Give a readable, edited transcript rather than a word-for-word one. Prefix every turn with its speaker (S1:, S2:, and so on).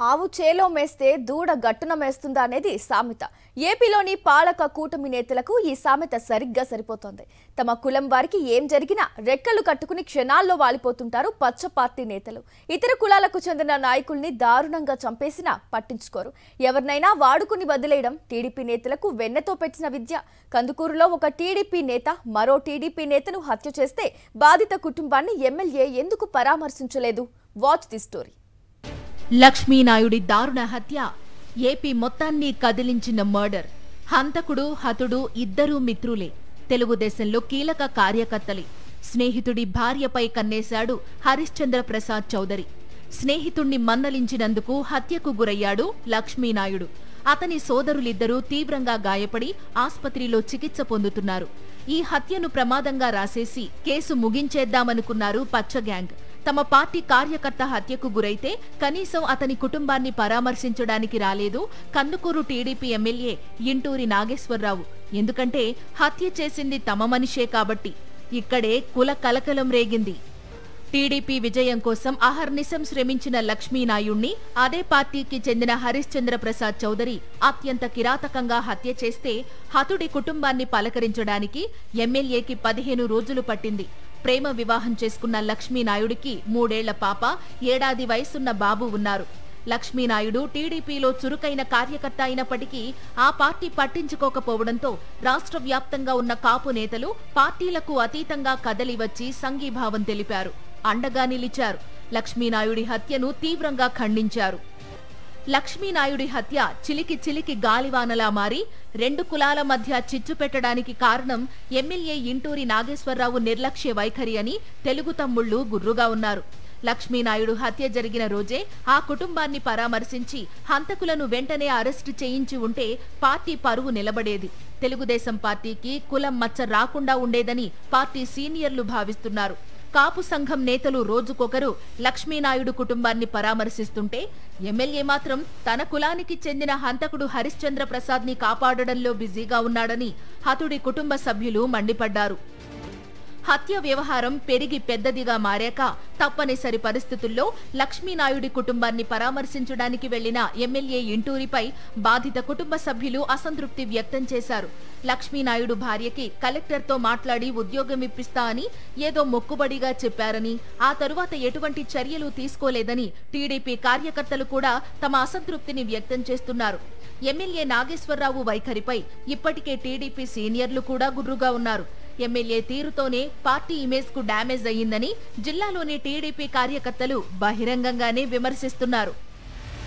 S1: ఆవు చేలో మేస్తే దూడ గట్టున మేస్తుందా అనేది సామెత. ఏపీలోని పాలక కూటమి నేతలకు ఈ సామెత సరిగ్గా సరిపోతోంది. తమ కులం వారికి ఏం జరిగినా రెక్కలు కట్టుకుని క్షణాల్లో వాలిపోతుంటారు పచ్చ పార్టీ నేతలు. ఇతర కులాలకు చెందిన నాయకుల్ని దారుణంగా చంపేసినా పట్టించుకోరు. ఎవరినైనా వాడుకుని వదిలేయడం టీడీపీ నేతలకు వెన్నెతో పెట్టిన విద్య. కందుకూరులో ఒక టీడీపీ నేత మరో టీడీపీ నేతను హత్య చేస్తే బాధిత కుటుంబాన్ని ఎమ్మెల్యే ఎందుకు పరామర్శించలేదు? Watch the story.
S2: లక్ష్మీనాయుడి దారుణ హత్య ఏపీ మొత్తాన్ని కదిలించిన మర్డర్. హంతకుడు హతుడు ఇద్దరూ మిత్రులే. తెలుగుదేశంలో కీలక కార్యకర్తలే. స్నేహితుడి భార్యపై కన్నేశాడు హరిశ్చంద్ర ప్రసాద్ చౌదరి. స్నేహితుణ్ణి మన్నలించినందుకు హత్యకు గురయ్యాడు లక్ష్మీనాయుడు. అతని సోదరులిద్దరూ తీవ్రంగా గాయపడి ఆస్పత్రిలో చికిత్స పొందుతున్నారు. ఈ హత్యను ప్రమాదంగా రాసేసి కేసు ముగించేద్దామనుకున్నారు పచ్చ గ్యాంగ్. తమ పార్టీ కార్యకర్త హత్యకు గురైతే కనీసం అతని కుటుంబాన్ని పరామర్శించడానికి రాలేదు కందుకూరు టీడీపీ ఎమ్మెల్యే ఇంటూరి నాగేశ్వరరావు. ఎందుకంటే హత్య చేసింది తమ మనిషే కాబట్టి. ఇక్కడే కుల కలకలం రేగింది. టీడీపీ విజయం కోసం అహర్నిశం శ్రమించిన లక్ష్మీనాయుణ్ణి అదే పార్టీకి చెందిన హరిశ్చంద్ర ప్రసాద్ చౌదరి అత్యంత కిరాతకంగా హత్య చేస్తే హతుడి కుటుంబాన్ని పలకరించడానికి ఎమ్మెల్యేకి 15 రోజులు పట్టింది. ప్రేమ వివాహం చేసుకున్న లక్ష్మీనాయుడికి 3 ఏళ్ల పాప, 1 ఏడాది వయసున్న బాబు ఉన్నారు. లక్ష్మీనాయుడు టీడీపీలో చురుకైన కార్యకర్త అయినప్పటికీ ఆ పార్టీ పట్టించుకోకపోవడంతో రాష్ట్ర వ్యాప్తంగా ఉన్న కాపు నేతలు పార్టీలకు అతీతంగా కదలివచ్చి సంఘీభావం తెలిపారు, అండగా నిలిచారు. లక్ష్మీనాయుడి హత్యను తీవ్రంగా ఖండించారు. లక్ష్మీనాయుడి హత్య చిలికి గాలివానలా మారి 2 కులాల మధ్య చిచ్చు పెట్టడానికి కారణం ఎమ్మెల్యే ఇంటూరి నాగేశ్వరరావు నిర్లక్ష్య వైఖరి అని తెలుగు తమ్ముళ్లు గుర్రుగా ఉన్నారు. లక్ష్మీనాయుడు హత్య జరిగిన రోజే ఆ కుటుంబాన్ని పరామర్శించి హంతకులను వెంటనే అరెస్టు చేయించి ఉంటే పార్టీ పరువు నిలబడేది. తెలుగుదేశం పార్టీకి కులం మచ్చ రాకుండా ఉండేదని పార్టీ సీనియర్లు భావిస్తున్నారు. కాపు సంఘం నేతలు రోజుకొకరు లక్ష్మీనాయుడు కుటుంబాన్ని పరామర్శిస్తుంటే ఎమ్మెల్యే మాత్రం తన కులానికి చెందిన హంతకుడు హరిశ్చంద్ర ప్రసాద్ ని కాపాడడంలో బిజీగా ఉన్నాడని హతుడి కుటుంబ సభ్యులు మండిపడ్డారు. హత్య వ్యవహారం పెరిగి పెద్దదిగా మారాక తప్పనిసరి పరిస్థితుల్లో లక్ష్మీనాయుడి కుటుంబాన్ని పరామర్శించడానికి వెళ్లిన ఎమ్మెల్యే ఇంటూరిపై బాధిత కుటుంబ సభ్యులు అసంతృప్తి వ్యక్తం చేశారు. లక్ష్మీనాయుడు భార్యకి కలెక్టర్తో మాట్లాడి ఉద్యోగం ఇప్పిస్తా అని ఏదో మొక్కుబడిగా చెప్పారని, ఆ తరువాత ఎటువంటి చర్యలు తీసుకోలేదని టీడీపీ కార్యకర్తలు కూడా తమ అసంతృప్తిని వ్యక్తం చేస్తున్నారు. ఎమ్మెల్యే నాగేశ్వరరావు వైఖరిపై ఇప్పటికే టీడీపీ సీనియర్లు కూడా గుర్రుగా ఉన్నారు. ఎమ్మెల్యే తీరుతోనే పార్టీ ఇమేజ్ కు డ్యామేజ్ అయ్యిందని జిల్లాలోని టీడీపీ కార్యకర్తలు బహిరంగంగానే విమర్శిస్తున్నారు.